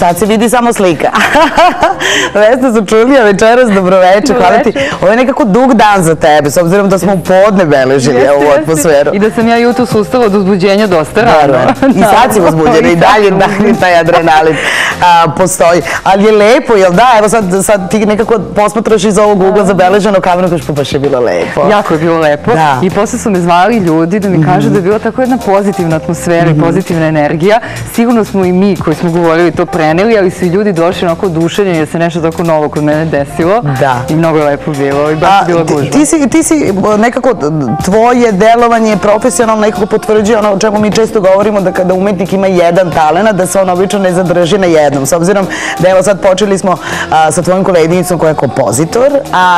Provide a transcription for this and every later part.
Sad se vidi samo slika. Vesna Sučuljija, večeras, dobroveče, hvala ti. Ovo je nekako dug dan za tebe, s obzirom da smo u podne beležili ovu atmosferu. I da sam ja jutros ustala od uzbuđenja dosta rano. I sad si uzbuđena i dalje taj adrenalin postoji. Ali je lepo, jel da? Evo sad ti nekako posmatraš iz ovog ugla zabeleženo kameru, kažeš pa baš je bilo lepo. Jako je bilo lepo. I posle su me zvali ljudi da mi kažu da je bila tako jedna pozitivna atmosfera i pozitivna energija. Sigurno smo i mi koji smo govorili to preneli, ali su i ljudi došli onako oduševljeni jer se nešto tako novo kod mene desilo. I mnogo je lepo bilo i baš je bila gužva. Ti si nekako, tvoje delovanje profesionalno nekako potvrđuje ono o čemu mi često govorimo, da kada umetnik ima jedan talent, da se on obično ne zadrži na jednom. S obzirom da evo sad počeli smo sa tvojom koleginicom koja je kompozitor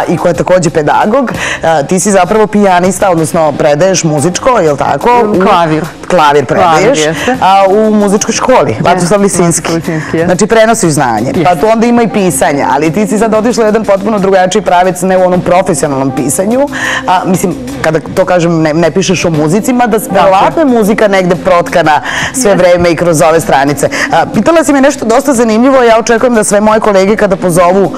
i koja je takođe pedagog. Ti si zapravo pijanista, odnosno predaješ muzičko, je li tako? Klavir. Klavir predaješ u muzičkoj školi, Vatroslav Lisinski. Znači prenosiš znanje. Pa tu onda ima i pisanja, ali ti si sad otišla jedan potpuno drugačiji pravec, ne u onom profesionalnom pisanju. Mislim, kada to kažem, ne pišeš o muzicima, da verovatno je muzika negde protkana sve vreme i kroz ove stranice. Pitala si me nešto dosta zanimljivo, ja očekujem da sve moje kolege kada pozovu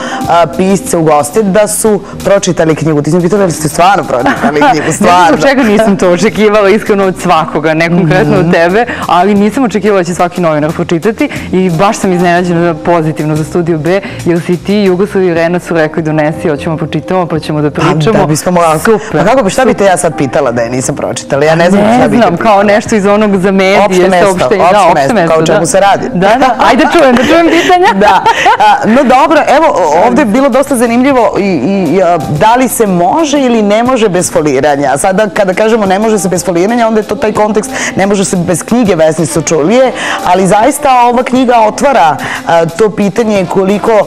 pisce u goste, da su pročitali knjigu. Ti si mi pitala da ste stvarno pročitali knjigu, stvarno. Ne znam čega nisam to očekivala iskreno od svakoga, ne konkretno od tebe, ali nisam očekivala da će svaki novinar pročitati i baš sam iznenađena pozitivno za Studio B, jer si ti, Jugoslav i Irena su rekli donesi, hoćemo pročitamo, pa ćemo da pričamo. Super. A kako bi, šta bi te ja sad pitala da je nisam pročitala? Ja ne znam šta bi te pitala. Ne znam, kao nešto iz onog za medije. Opšte mesto, kao o čemu se radi. Da, ajde da čujem pitanja. Da, no dobro, evo, ovde je bilo dosta zanimljivo i da li se može ili ne može bez foliranja. Sada kada kažemo ne može se bez foliranja, onda je to taj kontekst, ne može se bez knjige Vesne Sučuljije, ali zaista ova knjiga otvara to pitanje koliko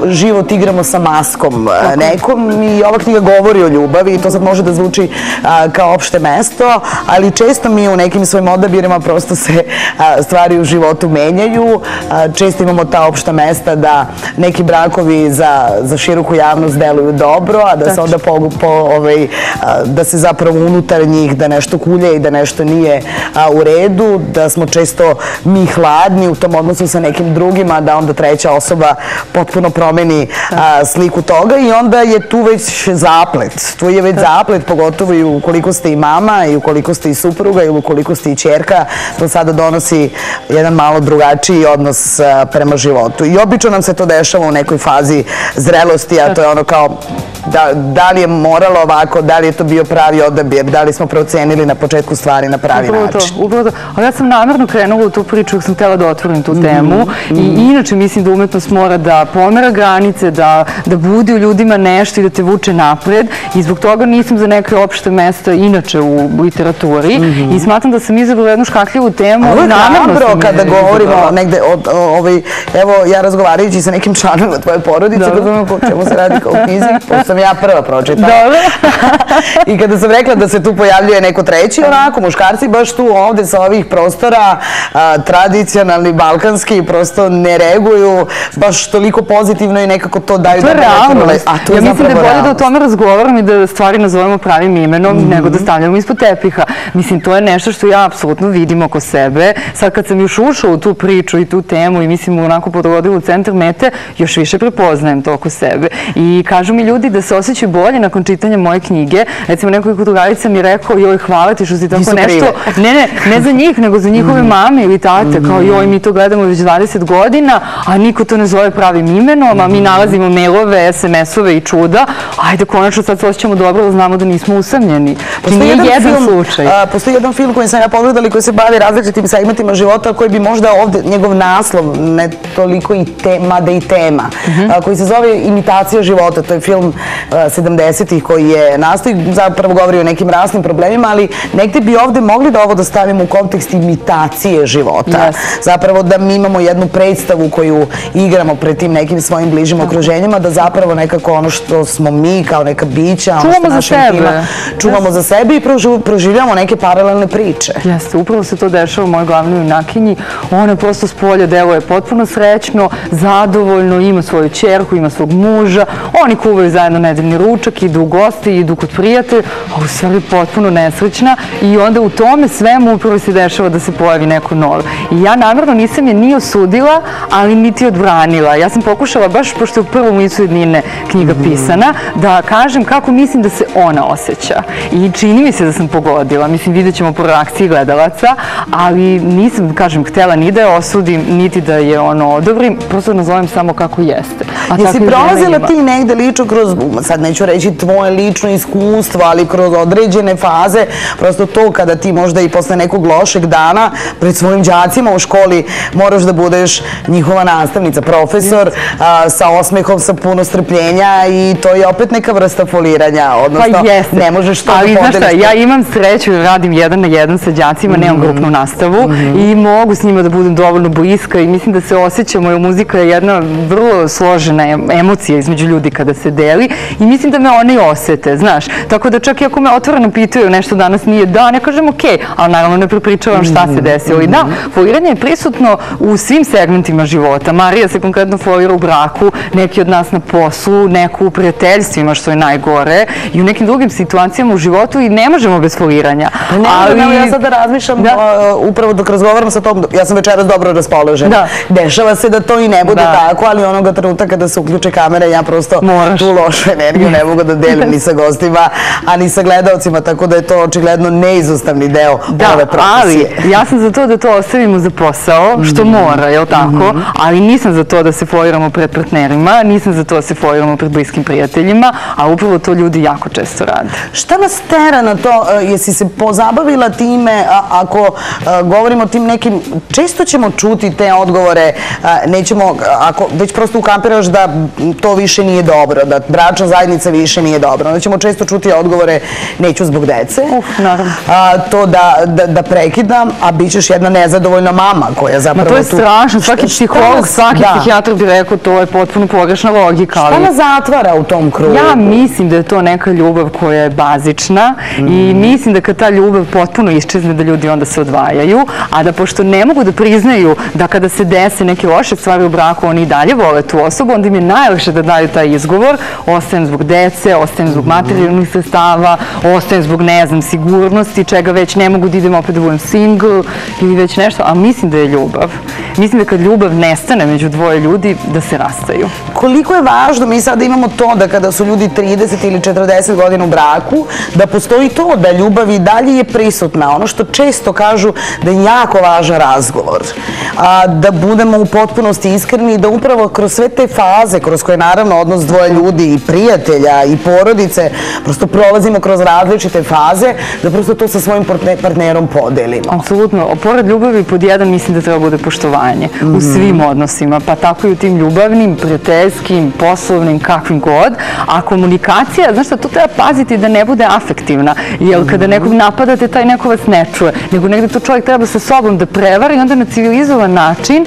život igramo sa maskom nekom i ova knjiga govori o ljubavi i to sad može da zvuči kao opšte mesto, ali često mi u nekim svojim odabirima prosto se stvari u životu menjaju. Često imamo ta opšta mesta da neki brakovi za široku javnost deluju dobro, a da se onda da se zapravo unutar njih da nešto kulje i da nešto nije u redu, da smo često mi hladni u tom odnosu sa nekim drugima, da onda treća osoba potpuno promeni sliku toga i onda je tu već zaplet. Tu je već zaplet, pogotovo i ukoliko ste i mama i ukoliko ste i supruga ili ukoliko ste i ćerka, to sada donosi jedan malo drugačiji odnos prema životu. I obično nam se to dešava u nekoj fazi zrelosti, a to je ono kao da li je moralo ovako, da li je to bio pravi odabir, da li smo procenili na početku stvari na pravi način. Upravo to. Ali ja sam namjerno krenula u tu priču, sam htjela da otvorim tu temu i inače mislim da umetnost mora da pomera granice, da budi u ljudima nešto i da te vuče napred i zbog toga nisam za neke opšte mesta inače u literaturi i smatram da sam izabrala jednu škakljivu temu. Ovo je dobro kada govorimo negde, evo ja razgovarajući sa nekim članovima tvoje porodice, razumemo po čemu se radi kao knjizi, pošto sam ja prva pročitala. I kada sam rekla da se tu pojavljuje neko treći, onako, muškarci baš tu ovde sa ovih prostora tradicionalni, balkanski, prosto ne reaguju baš toliko pozitivno i nekako to daju da... To je realnost. Ja mislim da je bolje da o tome razgovaram i da stvari nazovemo pravim imenom nego da stavljamo ispod tepiha. Mislim, to je nešto što ja apsolutno vidim oko sebe. Sad kad sam još ušla u tu priču i tu temu i mislim onako podrodila u centar mete, još više prepoznajem to oko sebe. I kažu mi ljudi da se osjećaju bolje nakon čitanja moje knjige. Recimo, nekoliko drugarica mi je rekao, joj, hvala ti što si tako nešto... Ne za njih, nego za njihove mame ili tate. Kao, joj, mi to gledamo već 20 godina, a niko to ne zove pravim imenom, a mi nalazimo mailove, SMS-ove i čuda. Ajde, konačno sad se osjećamo dobro da znamo da nismo usamljeni. Nije jedan slučaj. Postoji jedan film koji sam ja pogledala i koji se bavi različitim segmentima života, koji bi možda ovde, njegov naslov, ne toliko i tema, da i tema, koji se zove Imitacija života. To je film 70-ih koji je nastao i zapravo govori o nekim rasnim problemima, ali negde bi ovde mogli da ovo da stavimo u kontekst imitacije života. Zapravo da mi imamo jednu predstavu koju igramo pred tim nekim svojim bližim okruženjima, da zapravo nekako ono što smo mi kao neka bića, čuvamo za sebe. Čuvamo za sebe i proživljamo neke paralelne priče. Jeste, upravo se to dešava u mojoj glavnoj junakinji. Ona prosto s polja deluje potpuno srećno, zadovoljno, ima svoju ćerku, ima svog muža, oni kuvaju zajedno nedeljni ručak, idu u goste, idu kod prijatelja, a u stvari potpuno nesrećna i onda u tome svemu upravo se dešava da se pojavi neko novo. I ja namjerno nisam je ni osudila, ali niti odbranila. Ja sam pokušala, baš pošto je u prvom licu jednine knjiga pisana, da kažem kako mislim da se ona osjeća. I čini mi se da sam pogodila. Mislim, vidjet ćemo po reakciji gledalaca, ali nisam, kažem, htjela ni da je osudim, niti da je odobrim, prosto nazovem samo kako jeste. Jesi prolazila ti negde lično kroz, sad neću reći tvoje lično iskustvo, ali kroz određene faze, prosto to kada ti možda i posle nekog lošeg dana pred svojim đacima u školi moraš da budeš njihova nastavnica, profesor, sa osmehom, sa puno strpljenja i to je opet neka vrsta foliranja, odnosno ne možeš to da podeliš. Ali znaš šta, ja imam sreću da radim 1 na 1 sa đacima, nemam grupnu nastavu i mogu s njima da budem dovoljno bliska i mislim da se osjećam, moja muzika je jedna vrlo složena emocija između ljudi kada se deli i mislim da me oni osete, znaš. Tako da čak i ako me otvoreno pitaju nešto danas nije dan, ja kažem okej, ali naravno ne prepričavam šta se desilo. I da, foliranje je prisutno u svim segmentima života. Marija se konkretno folira u braku, neki od nas na poslu, neku u prijateljstvima, što je najgore, i u nekim drugim situacijama u životu i ne možemo bez foliranja. Ja sada razmišljam, upravo dok razgovaram sa tom, ja sam večeras dobro raspoložena. Dešava se da to i ne bude tako, ali onoga trenutka kada se uključe kamere, ja prosto tu lošu energiju ne mogu da delim ni sa gostima, a ni sa gledalcima, tako da je to očigledno neizostavni deo ove profesije. Ali ja sam za to da to ostavimo za posao, što mora, jel tako? Ali nisam za to da se foliramo pred partnerima, nisam za to da se foliramo pred bliskim prijateljima, a upravo to ljudi jako često rade. Šta nas tera na to? Jesi se pozabavila time, ako govorimo o tim nekim, često ćemo čuti te odgovore, nećemo, ako već prosto ukampiraš da to više nije dobro, da bračna zajednica više nije dobro, onda ćemo često čuti odgovore, neću zbog dece, to da prekidam, a bit ćeš jedna nezadovoljna mama koja zapravo... Ma to je strašno, svaki psiholog, svaki psihijatar bi rekao to je potpuno pogrešna logika. Šta nas zatvara u tom krugu? Ja mislim da je to neka ljubav koja je bazična i mislim da kad ta ljubav potpuno iščezne da ljudi onda se odvajaju, a da pošto ne mogu da priznaju da kada se dese neke loše stvari u braku oni i dalje vole tu osobu, onda im je najlakše da daju taj izgovor, ostajem zbog dece, ostajem zbog materijalnih sredstava, ostajem zbog, ne znam, sigurnosti, čega već ne mogu da idem opet da budem single ili već nešto, a mislim da je ljubav. Mislim da kad ljubav nestane među dvoje ljudi, da se rastaju. Koliko je važno, mi sada imamo to da kada su ljudi 30 ili 40 godina u braku, da postoji to da ljubav i dalje je prisutna. Ono što često kažu da je jako važan razgovor. Da budemo u potpunosti iskreni i da upravo kroz sve te faze, kroz koje naravno odnos dvoje ljudi i prijatelja i porodice, prosto prolazimo kroz različite faze, da prosto to sa svojim partnerom podelimo. Apsolutno. Pored ljubavi pod jedan mislim da treba bude poštovanje u svim odnosima, pa tako i u tim ljubavnim, prijateljskim, poslovnim, kakvim god. A komunikacija, znaš šta, tu treba paziti da ne bude afektivna, jer kada nekog napadate, taj neko vas ne čuje, nego negde to čovjek treba sa sobom da prevari i onda na civilizovan način,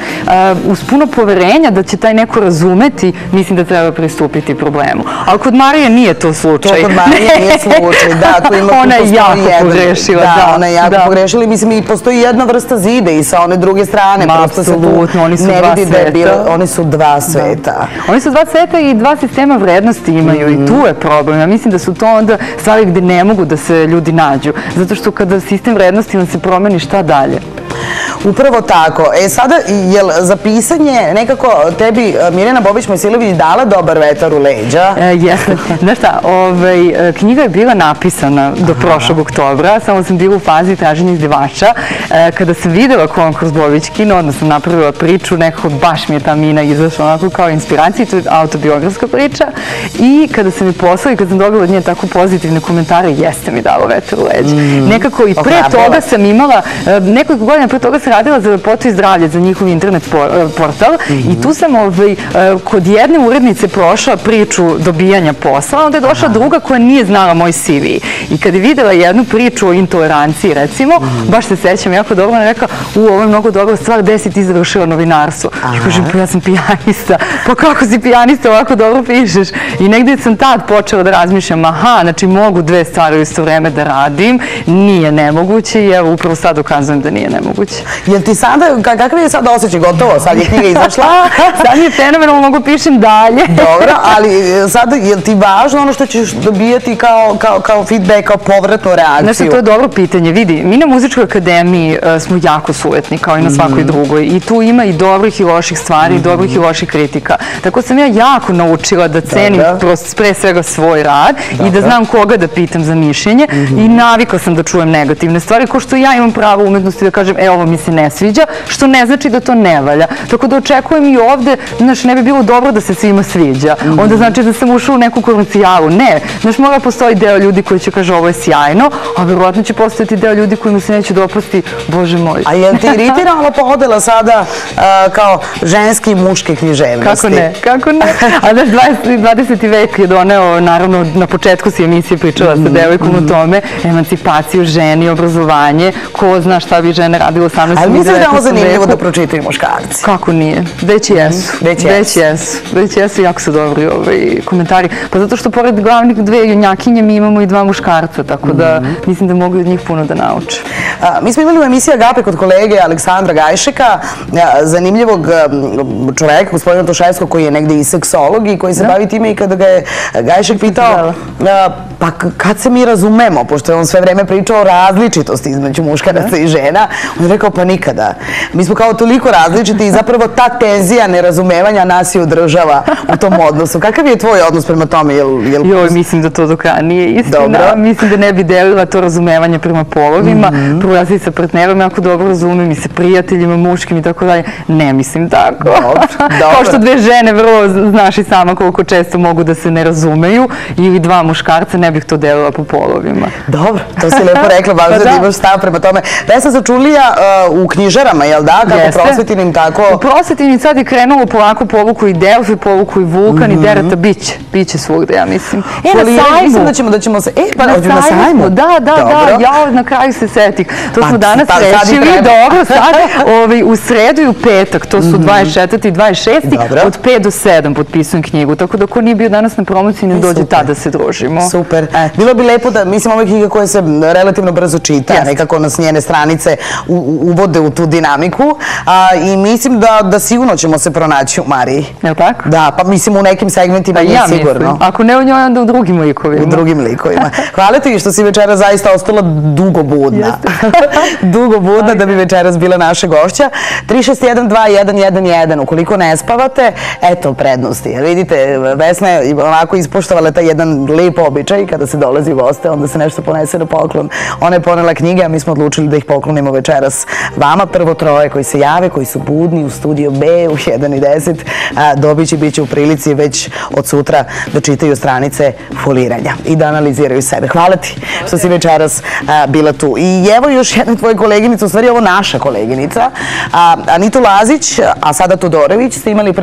uz puno poverenja da će taj neko razumeti, mislim da treba pristupiti problemu. Ali kod Marije nije to slučaj. To kod Marije nije slučaj, da. Ona je jako pogrešila. Da, ona je jako pogrešila i mislim i postoji jedna vrsta zide i sa one druge strane. Apsolutno, oni su dva sveta. Oni su dva sveta. Oni su dva sveta i dva sistema vrednosti imaju i tu je problem. Ja mislim da su to onda stvari gde ne mogu da se ljudi nađu. Zato što kada sistem vrednosti nam se promeni, šta dalje? Upravo tako. Sada, jel za pisanje nekako tebi Mirjana Bobić-Mojsilović dala dobar vetar u leđa? Jeste. Znaš šta, knjiga je bila napisana do prošlog oktobra, samo sam bila u fazi traženja izdavača. Kada sam videla konkurs Bobićkin, onda sam napravila priču, nekako baš mi je ta Mina izašla onako kao inspiracija, to je autobiografska priča. I kada sam je poslala i kada sam dobila od nje tako pozitivne komentare, jeste mi dalo vetar u leđa. Nekako i pre toga sam imala, nekoliko godina pre toga sam radila za lepotu i zdravlje, za njihov internet portal i tu sam kod jedne urednice prošla priču dobijanja posla, onda je došla druga koja nije znala moj CV. I kad je videla jednu priču o intoleranciji, recimo, baš se sećam jako dobro, ona je rekla, ovo je mnogo dobra stvar, gde si ti završila novinarstvo? I kažem, pa ja sam pijanista. Pa kako si pijanista, ovako dobro pišeš? I negdje sam tad počela da razmišljam, aha, znači mogu dve stvari u isto vreme da radim, nije nemoguće i evo, upravo sad dokazujem da nije nemoguće. Jel ti sada, kakav je sad osjećaj, gotovo, sad je knjiga izašla? Sad mi je fenomenalno, mogu pišem dalje. Dobro, ali sada, jel ti važno ono što ćeš dobijati kao feedback, kao povratnu reakciju? Znači, to je dobro pitanje. Vidi, mi na Muzičkoj akademiji smo jako sujetni, kao i na svakoj drugoj. I tu ima i dobrih i loših stvari, i dobrih i loših kritika. Tako sam ja jako naučila da cenim pre svega svoj rad i da znam koga da pitam za mišljenje. I navikla sam da čujem negativne stvari, kao što ja imam pravo u umetnosti da kažem, ovo mi se ne sviđa, što ne znači da to ne valja. Tako da očekujem i ovde, znaš, ne bi bilo dobro da se svima sviđa. Onda znači da sam ušla u neku komercijalu. Ne, znaš, mora postoji deo ljudi koji će kaže ovo je sjajno, a verovatno će postojati deo ljudi koji mu se neće dopasti, bože moj. A je li ti iritirala podela sada kao ženske i muške književnosti? Kako ne, kako ne. A znaš, 20. vek je doneo, naravno, na početku si emisije pričala sa devojkom o tome, emancipaciju ženi, obrazovanje, ko zna šta bi žene radile u 18. i 19. veku. Ali mislim da je ovo zanimljivo da pročitaju muškarci. Kako nije? Već jesu. Već jesu, jako su dobri komentari. Pa zato što pored glavnih dve junjakinje mi imamo i dva muškarca, tako da mislim da mogu od njih puno da nauče. Mi smo imali u emisiji Agape kod kolege Aleksandra Gajšeka, zanimljivog čoveka, gospodina Toševskog, koji je negde i seksolog i koji se bavi time i kada ga je Gajšek pitao pa kad se mi razumemo, pošto je on sve vreme pričao o različitosti između muškaraca i žena, on je rekao pa nikada. Mi smo kao toliko različiti i zapravo ta tenzija nerazumevanja nas i održava u tom odnosu. Kakav je tvoj odnos prema tome? Joj, mislim da to do kraja nije istina. Mislim da ne bi delila to razumevanje prema polovima. Prvo ja se sa partnerom jako dobro razumem i sa prijateljima, muškim i tako dalje. Ne mislim tako. Kao što dve žene vrlo znaš i sama koliko često mogu da se ne razumeju ili dva muškarca, ne bih to delila po polovima. Dobro, to si lepo rekla, važno da imaš stav prema tome. Vesna Sačulija u knjižarama, jel da? Kako prosvetinim, tako? U prosvetinim sad je krenulo polako povuku i Delfi, povuku i Vulkan i Derata biće svugde, ja mislim. Na sajmu. Mislim da ćemo se... na sajmu? Da, ja na kraju se setih. To smo danas rešili, dobro, sad u sredu i u petak, to su 24. i 26. Od 5 do 7 potpisujem knjigu, tako da ko nije bio danas na promociji, ne dođe tada da se družimo. Super. Bilo bi lepo da, mislim, ove knjige koje se relativno brzo čita, nekako nas njene stranice uvode u tu dinamiku i mislim da sigurno ćemo se pronaći u Mariji. Je li tako? Da, pa mislim u nekim segmentima nije sigurno. Ako ne u njoj, onda u drugim likovima. U drugim likovima. Hvala ti što si večera zaista ostala dugo budna. Dugo budna da bi večeras bila naša gošća. 3612111, ukoliko ne spavate, eto prednosti. Vidite, Vesna je onako ispoštovala taj jedan lep običaj kada se dolazi u goste, onda se nešto ponese na poklon. Ona je ponela knjige, a mi smo odlučili da ih poklonimo večeras vama. Prvo troje koji se jave, koji su budni u Studio B u 1:10, dobit će, bit će u prilici već od sutra da čitaju stranice foliranja i da analiziraju sebe. Hvala ti što si večeras bila tu. I evo još jedna tvoja koleginica, u stvari ovo naša koleginica, Anitu Lazić, a sada Todorović, ste imali